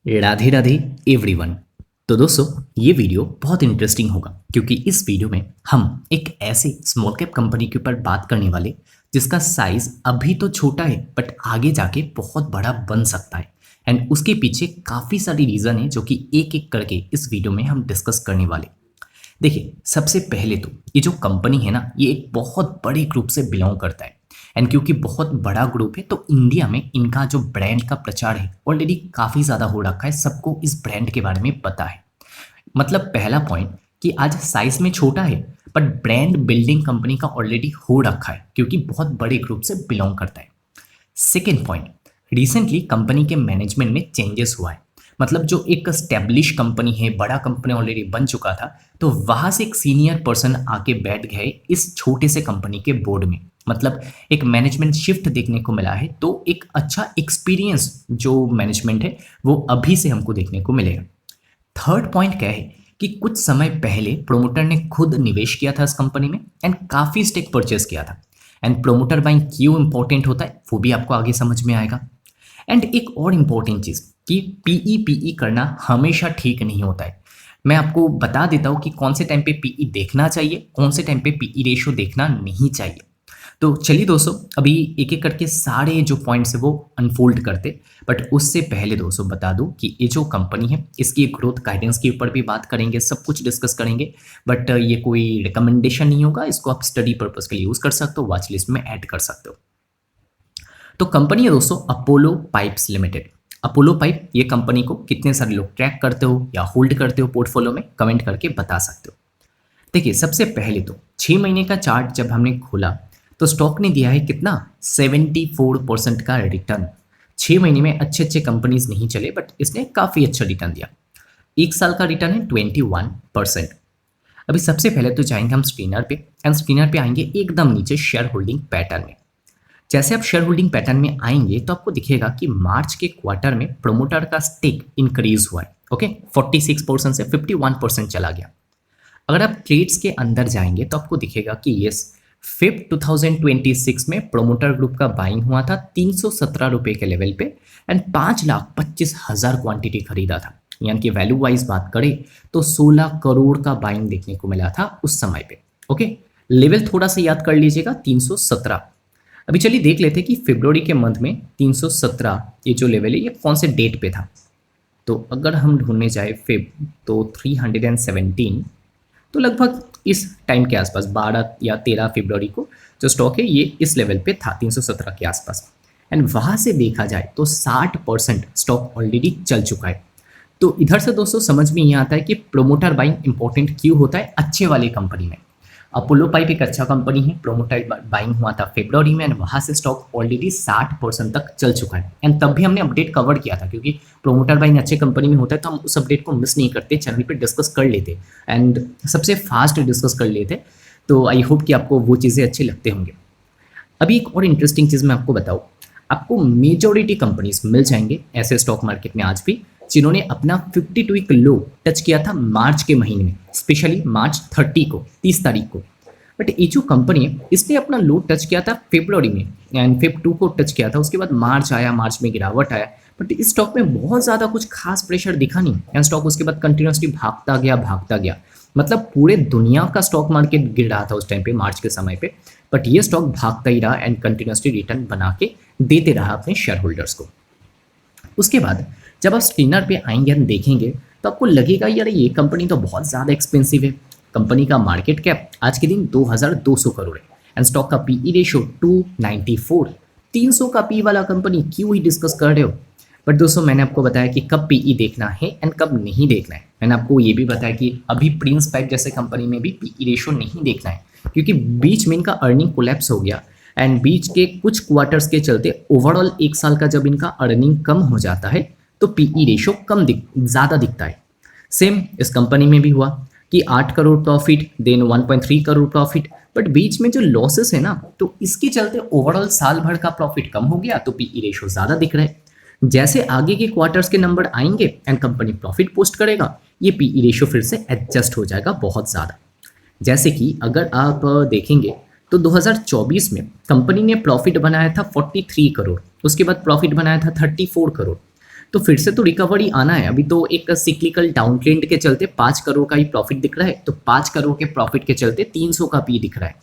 Radhe Radhe everyone. तो दोस्तों ये वीडियो बहुत इंटरेस्टिंग होगा क्योंकि इस वीडियो में हम एक ऐसे स्मॉल कैप कंपनी के ऊपर बात करने वाले जिसका साइज अभी तो छोटा है बट आगे जाके बहुत बड़ा बन सकता है। एंड उसके पीछे काफ़ी सारी रीज़न है जो कि एक एक करके इस वीडियो में हम डिस्कस करने वाले। देखिए सबसे पहले तो ये जो कंपनी है ना ये एक बहुत बड़े ग्रुप से बिलोंग करता है। एंड क्योंकि बहुत बड़ा ग्रुप है तो इंडिया में इनका जो ब्रांड का प्रचार है ऑलरेडी काफ़ी ज़्यादा हो रखा है, सबको इस ब्रांड के बारे में पता है। मतलब पहला पॉइंट कि आज साइज में छोटा है बट ब्रांड बिल्डिंग कंपनी का ऑलरेडी हो रखा है क्योंकि बहुत बड़े ग्रुप से बिलोंग करता है। सेकेंड पॉइंट, रिसेंटली कंपनी के मैनेजमेंट में चेंजेस हुआ है। मतलब जो एक स्टैब्लिश कंपनी है, बड़ा कंपनी ऑलरेडी बन चुका था, तो वहां से एक सीनियर पर्सन आके बैठ गए इस छोटे से कंपनी के बोर्ड में। मतलब एक मैनेजमेंट शिफ्ट देखने को मिला है, तो एक अच्छा एक्सपीरियंस जो मैनेजमेंट है वो अभी से हमको देखने को मिलेगा। थर्ड पॉइंट क्या है कि कुछ समय पहले प्रोमोटर ने खुद निवेश किया था इस कंपनी में एंड काफ़ी स्टेक परचेस किया था। एंड प्रोमोटर बाइंग क्यों इंपॉर्टेंट होता है वो भी आपको आगे समझ में आएगा। एंड एक और इम्पॉर्टेंट चीज़ कि पीई करना हमेशा ठीक नहीं होता है। मैं आपको बता देता हूँ कि कौन से टाइम पे पीई देखना चाहिए, कौन से टाइम पे पीई रेशियो देखना नहीं चाहिए। तो चलिए दोस्तों अभी एक एक करके सारे जो पॉइंट्स है वो अनफोल्ड करते। बट उससे पहले दोस्तों बता दूं कि ये जो कंपनी है इसकी ग्रोथ गाइडेंस के ऊपर भी बात करेंगे, सब कुछ डिस्कस करेंगे। बट ये कोई रिकमेंडेशन नहीं होगा, इसको आप स्टडी पर्पस के लिए यूज़ कर सकते हो, वॉच लिस्ट में ऐड कर सकते हो। तो कंपनी है दोस्तों Apollo pipes limited. Apollo pipe ये कंपनी को कितने सारे लोग ट्रैक करते हो या होल्ड करते हो पोर्टफोलियो में, कमेंट करके बता सकते हो। देखिए सबसे पहले तो 6 महीने का चार्ट जब हमने खोला तो स्टॉक ने दिया है कितना, 74% का रिटर्न। 6 महीने में अच्छे अच्छे कंपनीज नहीं चले बट इसने काफ़ी अच्छा रिटर्न दिया। एक साल का रिटर्न है 21%। अभी सबसे पहले तो जाएंगे हम स्क्रीनर पे एंड स्क्रीनर पे आएंगे एकदम नीचे शेयर होल्डिंग पैटर्न में। जैसे आप शेयर होल्डिंग पैटर्न में आएंगे तो आपको दिखेगा कि मार्च के क्वार्टर में प्रोमोटर का स्टेक इंक्रीज हुआ है। ओके, 46% से 51% चला गया। अगर आप ट्रेड्स के अंदर जाएंगे तो आपको दिखेगा कि यस, फिफ्थ 2026 में प्रोमोटर ग्रुप का बाइंग हुआ था 317 रुपये के लेवल पे एंड 5,25,000 क्वांटिटी खरीदा था। यानी कि वैल्यू वाइज बात करें तो 16 करोड़ का बाइंग देखने को मिला था उस समय पे। ओके, लेवल थोड़ा सा याद कर लीजिएगा 317। अभी चलिए देख लेते हैं कि फरवरी के मंथ में 317 ये जो लेवल है ये कौन से डेट पे था। तो अगर हम ढूंढने जाए फेब तो 317, तो लगभग इस टाइम के आसपास 12 या 13 फरवरी को जो स्टॉक है ये इस लेवल पे था 317 के आसपास। एंड वहाँ से देखा जाए तो 60% स्टॉक ऑलरेडी चल चुका है। तो इधर से दोस्तों समझ में ये आता है कि प्रोमोटर बाइंग इंपॉर्टेंट क्यों होता है अच्छे वाले कंपनी में। अपोलो पाइप एक अच्छा कंपनी है, प्रोमोटर बाइंग हुआ था फरवरी में एंड वहाँ से स्टॉक ऑलरेडी 60% तक चल चुका है। एंड तब भी हमने अपडेट कवर किया था क्योंकि प्रोमोटर बाइंग अच्छे कंपनी में होता है तो हम उस अपडेट को मिस नहीं करते, चैनल पे डिस्कस कर लेते एंड सबसे फास्ट डिस्कस कर लेते। तो आई होप कि आपको वो चीज़ें अच्छी लगते होंगे। अभी एक और इंटरेस्टिंग चीज़ मैं आपको बताऊँ, आपको मेजोरिटी कंपनीज मिल जाएंगे ऐसे स्टॉक मार्केट में आज भी जिन्होंने अपना 52 वीक लो टच किया था मार्च के महीने में, स्पेशली मार्च 30 को, 30 तारीख को। बट ये जो कंपनी है इसने अपना लो टच किया था फरवरी में एंड फेब 2 को टच किया था, उसके बाद मार्च आया, मार्च में गिरावट आया। बट इस स्टॉक में बहुत ज़्यादा कुछ खास प्रेशर दिखा नहीं एंड स्टॉक उसके बाद कंटिन्यूसली भागता गया। मतलब पूरे दुनिया का स्टॉक मार्केट गिर रहा था उस टाइम पे मार्च के समय पे, बट ये स्टॉक भागता ही रहा एंड कंटिन्यूसली रिटर्न बना के देते रहा अपने शेयर होल्डर्स को। उसके बाद जब आप स्क्रीनर पे आएंगे एंड देखेंगे तो आपको लगेगा यार ये कंपनी तो बहुत ज़्यादा एक्सपेंसिव है। कंपनी का मार्केट कैप आज के दिन 2200 करोड़ है एंड स्टॉक का पीई रेशियो 294। 300 का पी वाला कंपनी क्यों ही डिस्कस कर रहे हो। बट दोस्तों मैंने आपको बताया कि कब पीई देखना है एंड कब नहीं देखना है। मैंने आपको ये भी बताया कि अभी प्रिंस पाइप जैसे कंपनी में भी पीई रेशियो नहीं देखना है क्योंकि बीच में इनका अर्निंग कोलैप्स हो गया एंड बीच के कुछ क्वार्टर्स के चलते ओवरऑल एक साल का जब इनका अर्निंग कम हो जाता है तो पीई रेशियो ज़्यादा दिखता है। सेम इस कंपनी में भी हुआ कि 8 crore profit then 1.3 crore profit, but बीच में जो लॉसेस है ना तो इसके चलते ओवरऑल साल भर का प्रॉफिट कम हो गया तो पीई रेशियो ज़्यादा दिख रहा है। जैसे आगे के क्वार्टर्स के नंबर आएंगे एंड कंपनी प्रॉफिट पोस्ट करेगा ये पीई रेशियो फिर से एडजस्ट हो जाएगा बहुत ज़्यादा। जैसे कि अगर आप देखेंगे तो 2024 में कंपनी ने प्रॉफिट बनाया था 43 करोड़, उसके बाद प्रॉफिट बनाया था 34 करोड़। तो फिर से तो रिकवरी आना है। अभी तो एक सिक्लिकल डाउन ट्रेंड के चलते 5 करोड़ का ही प्रॉफिट दिख रहा है, तो 5 करोड़ के प्रॉफिट के चलते 300 का पी दिख रहा है।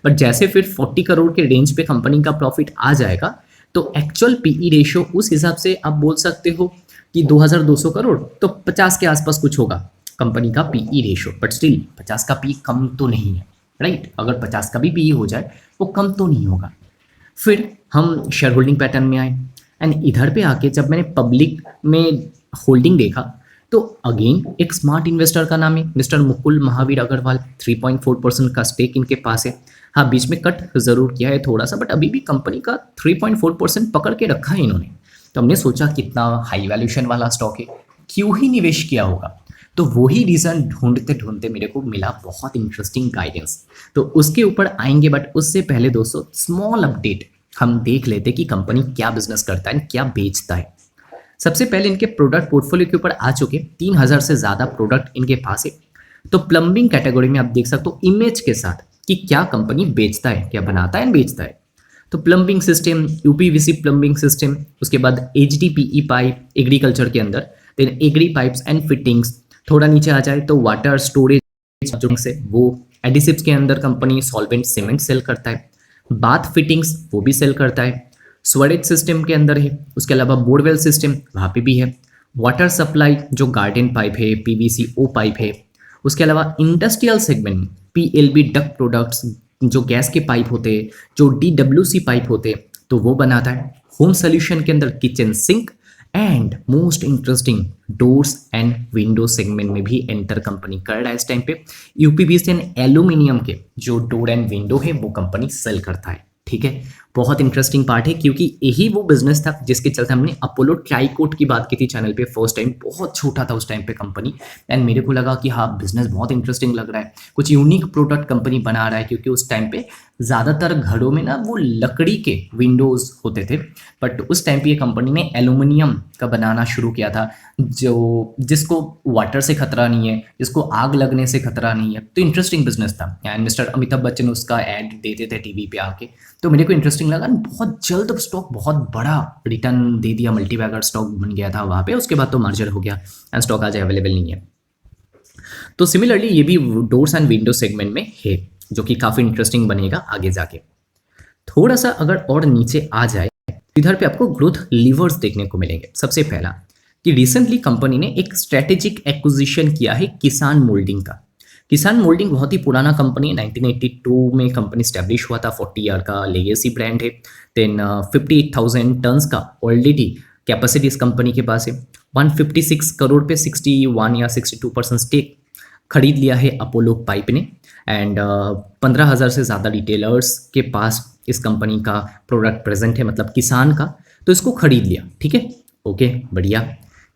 बट जैसे फिर 40 करोड़ के रेंज पे कंपनी का प्रॉफिट आ जाएगा तो एक्चुअल पीई रेशियो उस हिसाब से आप बोल सकते हो कि 2200 करोड़, तो 50 के आसपास कुछ होगा कंपनी का पीई रेशियो। बट स्टिल 50 का पी कम तो नहीं है, राइट? अगर 50 का भी पीई हो जाए वो कम तो नहीं होगा। फिर हम शेयर होल्डिंग पैटर्न में आए एंड इधर पे आके जब मैंने पब्लिक में होल्डिंग देखा तो अगेन एक स्मार्ट इन्वेस्टर का नाम है मिस्टर मुकुल महावीर अग्रवाल। 3.4% का स्टेक इनके पास है। हाँ, बीच में कट ज़रूर किया है थोड़ा सा, बट अभी भी कंपनी का 3.4% पकड़ के रखा है इन्होंने। तो हमने सोचा कितना हाई वैल्यूएशन वाला स्टॉक है, क्यों ही निवेश किया होगा। तो वही रीज़न ढूंढते ढूंढते मेरे को मिला बहुत इंटरेस्टिंग गाइडेंस, तो उसके ऊपर आएंगे। बट उससे पहले दोस्तों स्मॉल अपडेट हम देख लेते कि कंपनी क्या बिजनेस करता है, क्या बेचता है। सबसे पहले इनके प्रोडक्ट पोर्टफोलियो के ऊपर आ चुके 3000 से ज़्यादा प्रोडक्ट इनके पास है। तो प्लम्बिंग कैटेगरी में आप देख सकते हो इमेज के साथ कि क्या कंपनी बेचता है, क्या बनाता है, बेचता है। तो plumbing system, UPVC plumbing system, उसके बाद एचडीपीई पाइप एग्रीकल्चर के अंदर, then agri pipes and fittings. थोड़ा नीचे आ जाए तो वाटर स्टोरेज जो से वो एडिसिव्स के अंदर कंपनी सॉल्वेंट सीमेंट सेल करता है। बाथ फिटिंग्स वो भी सेल करता है। स्वरेज सिस्टम के अंदर है। उसके अलावा बोरवेल सिस्टम वहाँ पे भी है। वाटर सप्लाई जो गार्डन पाइप है, पीवीसी ओ पाइप है। उसके अलावा इंडस्ट्रियल सेगमेंट में पीएलबी डक्ट प्रोडक्ट्स जो गैस के पाइप होते हैं, जो डीडब्ल्यूसी पाइप होते हैं, तो वो बनाता है। होम सोल्यूशन के अंदर kitchen sink and most interesting doors and window segment में भी एंटर कंपनी कर रहा है इस टाइम पे। यूपीवीसी एंड एल्यूमिनियम के जो डोर एंड विंडो है वो कंपनी सेल करता है। ठीक है, बहुत इंटरेस्टिंग पार्ट है क्योंकि यही वो बिजनेस था जिसके चलते हमने अपोलो ट्राइकोट की बात की थी चैनल पे फर्स्ट टाइम। बहुत छोटा था उस टाइम पे कंपनी, एंड मेरे को लगा कि हाँ बिजनेस बहुत इंटरेस्टिंग लग रहा है, कुछ यूनिक प्रोडक्ट कंपनी बना रहा है। क्योंकि उस टाइम पे ज़्यादातर घरों में ना वो लकड़ी के विंडोज़ होते थे, बट उस टाइम पे ये कंपनी ने एल्यूमिनियम का बनाना शुरू किया था, जो जिसको वाटर से खतरा नहीं है, जिसको आग लगने से खतरा नहीं है। तो इंटरेस्टिंग बिजनेस था एंड मिस्टर अमिताभ बच्चन उसका एड देते थे टीवी पे आके, तो मेरे को इंटरेस्टिंग लगा। बहुत जल्द स्टॉक बहुत बड़ा रिटर्न दे दिया, मल्टीबैगर स्टॉक बन गया था वहाँ पे। उसके बाद तो मार्जर हो गया एंड स्टॉक आज अवेलेबल नहीं है। तो सिमिलरली ये भी डोर्स एंड विंडो सेगमेंट में है, जो कि काफ़ी इंटरेस्टिंग बनेगा आगे जाके। थोड़ा सा अगर और नीचे आ जाए इधर पे आपको ग्रोथ लीवर्स देखने को मिलेंगे। सबसे पहला कि रिसेंटली कंपनी ने एक स्ट्रेटेजिक एक्विजिशन किया है किसान मोल्डिंग का। किसान मोल्डिंग बहुत ही पुराना कंपनी है, 1982 में कंपनी स्टैब्लिश हुआ था। 40 ईयर का लेगेसी ब्रांड है। देन 58,000 टन्स का ऑलरेडी कैपेसिटी इस कंपनी के पास है। 156 करोड़ पे 61 या 62% स्टेक खरीद लिया है अपोलो पाइप ने। एंड 15,000 से ज़्यादा रिटेलर्स के पास इस कंपनी का प्रोडक्ट प्रेजेंट है, मतलब किसान का, तो इसको खरीद लिया। ठीक है, ओके, बढ़िया।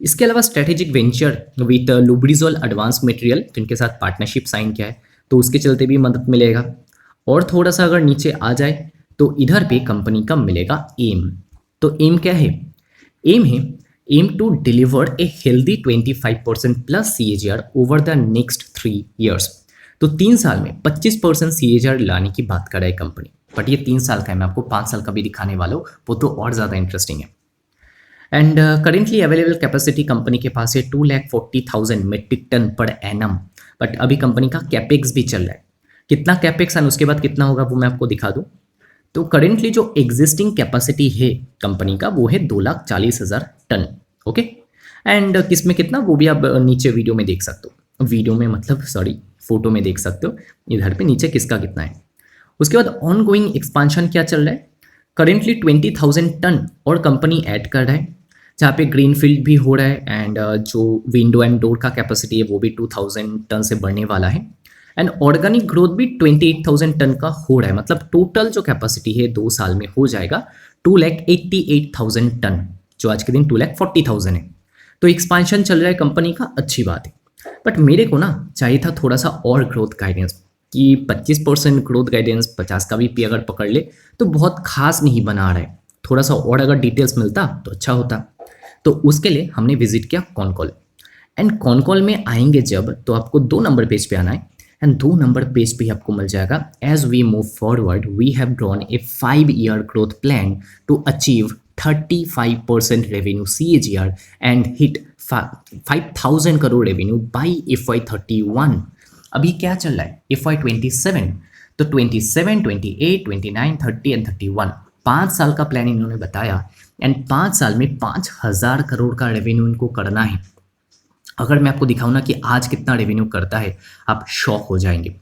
इसके अलावा strategic venture with Lubrizol advance material, तो इनके साथ पार्टनरशिप साइन किया है, तो उसके चलते भी मदद मिलेगा। और थोड़ा सा अगर नीचे आ जाए तो इधर पे कंपनी का मिलेगा एम। तो एम क्या है? एम है aim to deliver a healthy 25% plus CAGR over the next 3 years. तो 3 साल में 25% CAGR लाने की बात कर रहा है कंपनी, बट ये 3 साल का है, मैं आपको 5 साल का भी दिखाने वाला हूँ, वो तो और ज़्यादा इंटरेस्टिंग है। And currently available capacity company के पास है 240,000 मेट्रिक टन पर एनम। बट अभी कंपनी का कैपेक्स भी चल रहा है। कितना कैपेक्स एंड उसके बाद कितना होगा वो मैं आपको दिखा दूँ। तो करेंटली जो एग्जिस्टिंग कैपेसिटी है कंपनी का वो है 2,40,000 टन। ओके, एंड किस में कितना वो भी आप नीचे वीडियो में देख सकते हो। वीडियो में मतलब सॉरी फोटो में देख सकते हो इधर पे नीचे किसका कितना है। उसके बाद ऑन गोइंग एक्सपांशन क्या चल रहा है? करेंटली 20,000 टन और कंपनी ऐड कर रहा है, जहाँ पे ग्रीनफील्ड भी हो रहा है। एंड जो विंडो एंड डोर का कैपेसिटी है वो भी 2,000 टन से बढ़ने वाला है। एंड ऑर्गेनिक ग्रोथ भी 28,000 टन का हो रहा है, मतलब टोटल जो कैपेसिटी है 2 साल में हो जाएगा 2,88,000 टन, जो आज के दिन 2,40,000 है। तो एक्सपांशन चल रहा है कंपनी का, अच्छी बात है। बट मेरे को ना चाहिए था थोड़ा सा और ग्रोथ गाइडेंस, कि 25% ग्रोथ गाइडेंस 50 का भी पी अगर पकड़ ले तो बहुत खास नहीं बना रहा है। थोड़ा सा और अगर डिटेल्स मिलता तो अच्छा होता। तो उसके लिए हमने विजिट किया कॉनकॉल। एंड कॉनकॉल में आएंगे जब, तो आपको 2 नंबर पेज पे आना है। एंड 2 नंबर पेज पे ही आपको मिल जाएगा as we move forward we have drawn a 5 year growth plan to achieve 35% revenue CAGR and hit 5,000 crore revenue by FY31। अभी क्या चल रहा है FY27, तो 27, 28, 29, 30 एंड 31 5 साल का प्लान इन्होंने बताया एंड 5 साल में 5,000 करोड़ का रेवेन्यू इनको करना है। अगर मैं आपको दिखाऊं ना कि आज कितना रेवेन्यू करता है, आप शॉक हो जाएंगे।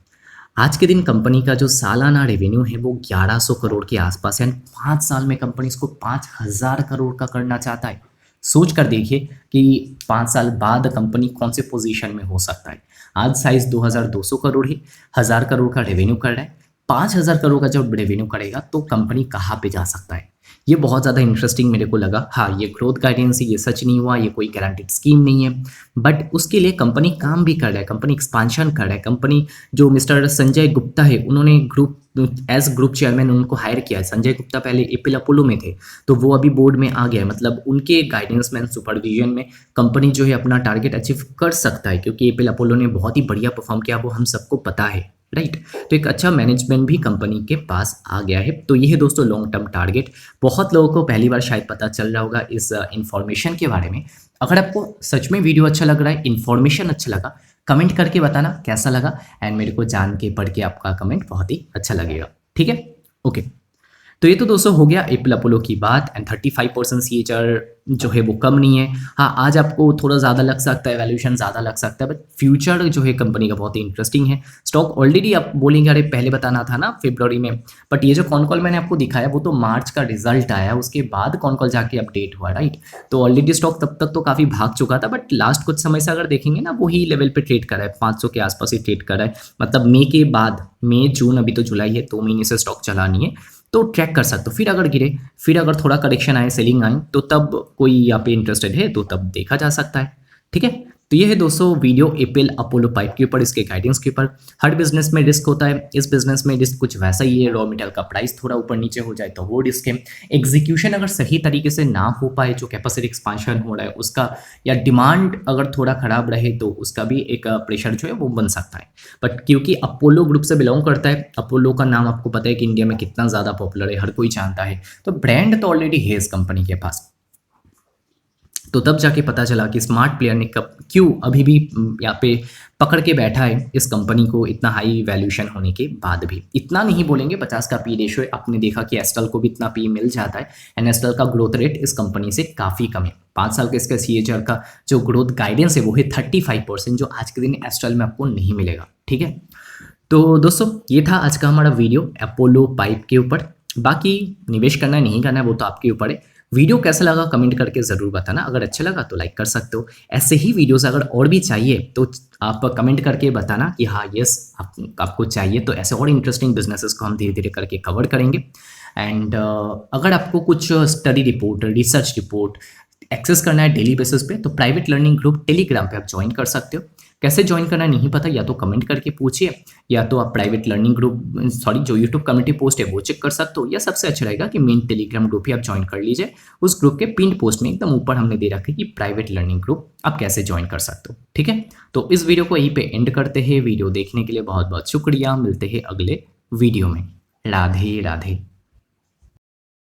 आज के दिन कंपनी का जो सालाना रेवेन्यू है वो 1100 करोड़ के आसपास है एंड 5 साल में कंपनी इसको 5,000 करोड़ का करना चाहता है। सोच कर देखिए कि 5 साल बाद कंपनी कौन से पोजीशन में हो सकता है। आज साइज 2200 करोड़ है, 1000 करोड़ का रेवेन्यू कर रहा है। 5,000 करोड़ का जब रेवेन्यू करेगा तो कंपनी कहाँ पे जा सकता है, ये बहुत ज़्यादा इंटरेस्टिंग मेरे को लगा। हाँ, ये ग्रोथ गाइडेंस है, ये सच नहीं हुआ, ये कोई गारंटीड स्कीम नहीं है, बट उसके लिए कंपनी काम भी कर रहा है, कंपनी एक्सपांशन कर रहा है। कंपनी जो मिस्टर संजय गुप्ता है, उन्होंने ग्रुप चेयरमैन उनको हायर किया है। संजय गुप्ता पहले एपीएल अपोलो में थे, तो वो अभी बोर्ड में आ गया है। मतलब उनके गाइडेंस में, सुपरविजन में कंपनी जो है अपना टारगेट अचीव कर सकता है, क्योंकि एपीएल अपोलो ने बहुत ही बढ़िया परफॉर्म किया, वो हम सबको पता है, राइट। तो एक अच्छा मैनेजमेंट भी कंपनी के पास आ गया है। तो ये है दोस्तों लॉन्ग टर्म टारगेट। बहुत लोगों को पहली बार शायद पता चल रहा होगा इस इंफॉर्मेशन के बारे में। अगर आपको सच में वीडियो अच्छा लग रहा है, इन्फॉर्मेशन अच्छा लगा, कमेंट करके बताना कैसा लगा एंड मेरे को जान के पढ़ के आपका कमेंट बहुत ही अच्छा लगेगा, ठीक है। ओके, तो ये तो दोस्तों हो गया एपीएल अपोलो की बात एंड 35% CAGR जो है वो कम नहीं है। हाँ, आज आपको थोड़ा ज़्यादा लग सकता है, वैल्यूएशन ज़्यादा लग सकता है, बट फ्यूचर जो है कंपनी का बहुत ही इंटरेस्टिंग है। स्टॉक ऑलरेडी आप बोलेंगे अरे पहले बताना था ना फरवरी में, बट ये जो कॉन कॉल मैंने आपको दिखाया वो तो मार्च का रिजल्ट आया, उसके बाद कॉन कॉल जाके अपडेट हुआ, राइट। तो ऑलरेडी स्टॉक तब तक तो काफ़ी भाग चुका था, बट लास्ट कुछ समय से अगर देखेंगे ना वही लेवल पर ट्रेड कर रहा है, 500 के आसपास ही ट्रेड कर रहा है। मतलब मई के बाद, मई जून, अभी तो जुलाई है, 2 महीने से स्टॉक चला नहीं है, तो ट्रैक कर सकते हो। फिर अगर गिरे, फिर अगर थोड़ा करेक्शन आए, सेलिंग आए, तो तब कोई यहाँ पे इंटरेस्टेड है तो तब देखा जा सकता है, ठीक है। तो ये है दोस्तों वीडियो एपीएल अपोलो पाइप के ऊपर, इसके गाइडेंस के ऊपर। हर बिजनेस में रिस्क होता है, इस बिजनेस में रिस्क कुछ वैसा ही है। रॉ मटेरियल का प्राइस थोड़ा ऊपर नीचे हो जाए तो वो रिस्क है। एग्जीक्यूशन अगर सही तरीके से ना हो पाए, जो कैपेसिटी एक्सपांशन हो रहा है उसका, या डिमांड अगर थोड़ा खराब रहे तो उसका भी एक प्रेशर जो है वो बन सकता है। बट क्योंकि अपोलो ग्रुप से बिलोंग करता है, अपोलो का नाम आपको पता है कि इंडिया में कितना ज़्यादा पॉपुलर है, हर कोई जानता है, तो ब्रांड तो ऑलरेडी है इस कंपनी के पास। तो तब जाके पता चला कि स्मार्ट प्लेयर ने कब क्यों अभी भी यहाँ पे पकड़ के बैठा है इस कंपनी को, इतना हाई वैल्यूएशन होने के बाद भी। इतना नहीं बोलेंगे, 50 का पी रेशियो है। आपने देखा कि एस्ट्रल को भी इतना पी मिल जाता है एंड एस्ट्रल का ग्रोथ रेट इस कंपनी से काफ़ी कम है। 5 साल के इसका CAGR का जो ग्रोथ गाइडेंस है वो है 35%, जो आज के दिन एस्ट्रल में आपको नहीं मिलेगा, ठीक है। तो दोस्तों ये था आज का हमारा वीडियो अपोलो पाइप के ऊपर। बाकी निवेश करना है नहीं करना है वो तो आपके ऊपर है। वीडियो कैसा लगा कमेंट करके ज़रूर बताना। अगर अच्छा लगा तो लाइक कर सकते हो। ऐसे ही वीडियोस अगर और भी चाहिए तो आप कमेंट करके बताना कि हाँ यस आपको चाहिए, तो ऐसे और इंटरेस्टिंग बिजनेसेस को हम धीरे धीरे करके कवर करेंगे। एंड अगर आपको कुछ study report, research report access करना है डेली बेसिस पे, तो प्राइवेट लर्निंग ग्रुप टेलीग्राम पे आप ज्वाइन कर सकते हो। कैसे ज्वाइन करना नहीं पता, या तो कमेंट करके पूछिए, या तो आप प्राइवेट लर्निंग ग्रुप जो यूट्यूब कम्युनिटी पोस्ट है वो चेक कर सकते हो, या सबसे अच्छा रहेगा कि मेन टेलीग्राम ग्रुप ही आप ज्वाइन कर लीजिए। उस ग्रुप के पिन पोस्ट में एकदम ऊपर हमने दे रखा है कि प्राइवेट लर्निंग ग्रुप आप कैसे ज्वाइन कर सकते हो, ठीक है। तो इस वीडियो को यहीं पे एंड करते हैं। वीडियो देखने के लिए बहुत बहुत शुक्रिया। मिलते हैं अगले वीडियो में। राधे राधे।